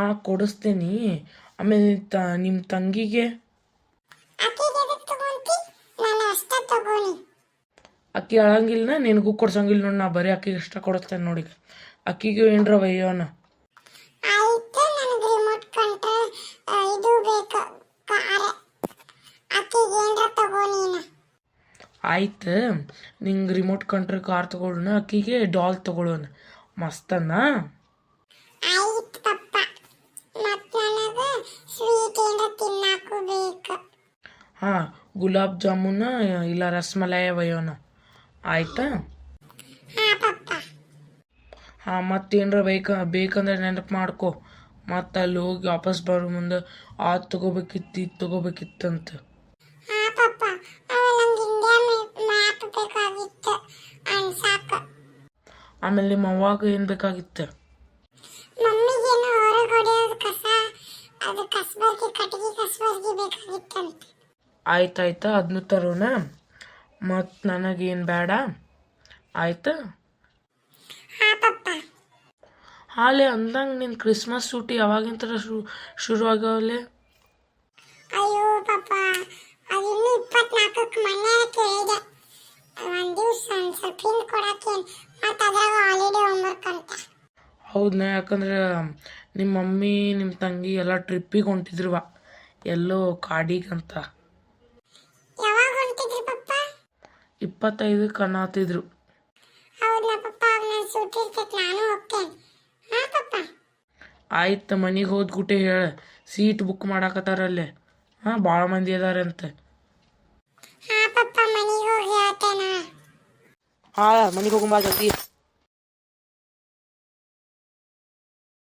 ಹಾಂ ಕೊಡಿಸ್ತೀನಿ. ಆಮೇಲೆ ನಿಮ್ಮ ತಂಗಿಗೆ ಅಕ್ಕಿ ಅಳಂಗಿಲ್ಲ, ನಿನಗೂ ಕೊಡ್ಸಂಗಿಲ್ಲ ನೋಡಿ. ನಾ ಬರೀ ಅಕ್ಕಿಗೆ ಇಷ್ಟ ಕೊಡಿಸ್ತೇನೆ ನೋಡಿ. ಅಕ್ಕಿಗೂ ಏನರ ಒಯ್ಯೋಣ. ಆಯ್ತು, ನಿಂಗೆ ರಿಮೋಟ್ ಕಂಟ್ರೋಲ್ ಕಾರ್ ತಗೊಳ್ಳೋಣ, ಅಕ್ಕಿಗೆ ಡಾಲ್ ತಗೊಳ್ಳೋಣ. ಮಸ್ತನ್ನ. ಹಾಂ, ಗುಲಾಬ್ ಜಾಮೂನ ಇಲ್ಲ ರಸಮಲಾಯ ಒಯ್ಯೋಣ. ಆಯ್ತಾ? ಹಾಂ, ಮತ್ತೇನರ ಬೇಕಂದ್ರೆ ನೆನಪು ಮಾಡ್ಕೊ. ಮತ್ತು ಅಲ್ಲಿ ಹೋಗಿ ವಾಪಸ್ ಬರೋ ಮುಂದೆ ಅದು ತಗೋಬೇಕಿತ್ತು ಇದು ತಗೋಬೇಕಿತ್ತಂತ. ಆಮೇಲೆ ನಿಮ್ಮ ಅವ್ವಾಗ ಏನು ಬೇಕಾಗಿತ್ತು? ಆಯ್ತಾಯ್ತಾ, ಅದನ್ನು ತರೋಣ. ಮತ್ತು ನನಗೇನು ಬೇಡ. ಆಯ್ತಾ? ಹಾಲೆ ಅಂದಂಗೆ ನಿನ್ನ ಕ್ರಿಸ್ಮಸ್ ಸೂಟಿ ಯಾವಾಗಿಂತ ಶುರು ಆಗವಲೆ? ಅಯ್ಯೋ ಪಾಪ, ಅದಿನ್ನು 24ಕ್ಕೆ ಮೊನ್ನೆ ಕೇಳಿದೆ. ಒಂದು ದಿವಸ ಸ್ವಲ್ಪ ಹಿಂದೆ ಕೊಡಕ್ಕೆ, ಮತ್ತು ಅದ್ರಾಗ ಹಾಲಿಡೇ ಹೋಮ್ವರ್ಕ್ ಅಂತ. ಹೌದಾ? ಯಾಕಂದ್ರೆ ನಿಮ್ಮ ಮಮ್ಮಿ ನಿಮ್ಮ ತಂಗಿ ಎಲ್ಲ ಟ್ರಿಪ್ಪಿಗೆ ಹೊಂಟಿದ್ರುವ ಎಲ್ಲೋ ಕಾಡಿಗಂತ. ಯಾವಾಗ ಹೊಂಟಿದ್ರಿ ಪಪ್ಪ? 25ಕ್ಕೆ ಅನ್ನತ್ತಿದ್ರು. ಹೌದಾ ಪಪ್ಪ, ನಾನು ಸೂಟಿ ಇರ್ತೈತೆ, ನಾನು ಹೋಗ್ತೇನೆ. ಹಾಂ ಪಪ್ಪ. ಆಯ್ತು, ಮನೆಗೆ ಹೋದ್ಗುಟ್ಟೆ ಹೇಳ, ಸೀಟ್ ಬುಕ್ ಮಾಡಾಕತ್ತಾರಲ್ಲೇ. ಹಾಂ, ಭಾಳ ಮಂದಿ ಅದಾರಂತೆ. ಹಾಂ ಪಪ್ಪ, ಮನೆಗೆ ಹೋಗಿ ಹೇಳ್ತೇನೆ. ಹಾಂ, ಮನೆಗೆ ಹೋಗುಂಬಾ ಜಲ್ದಿ.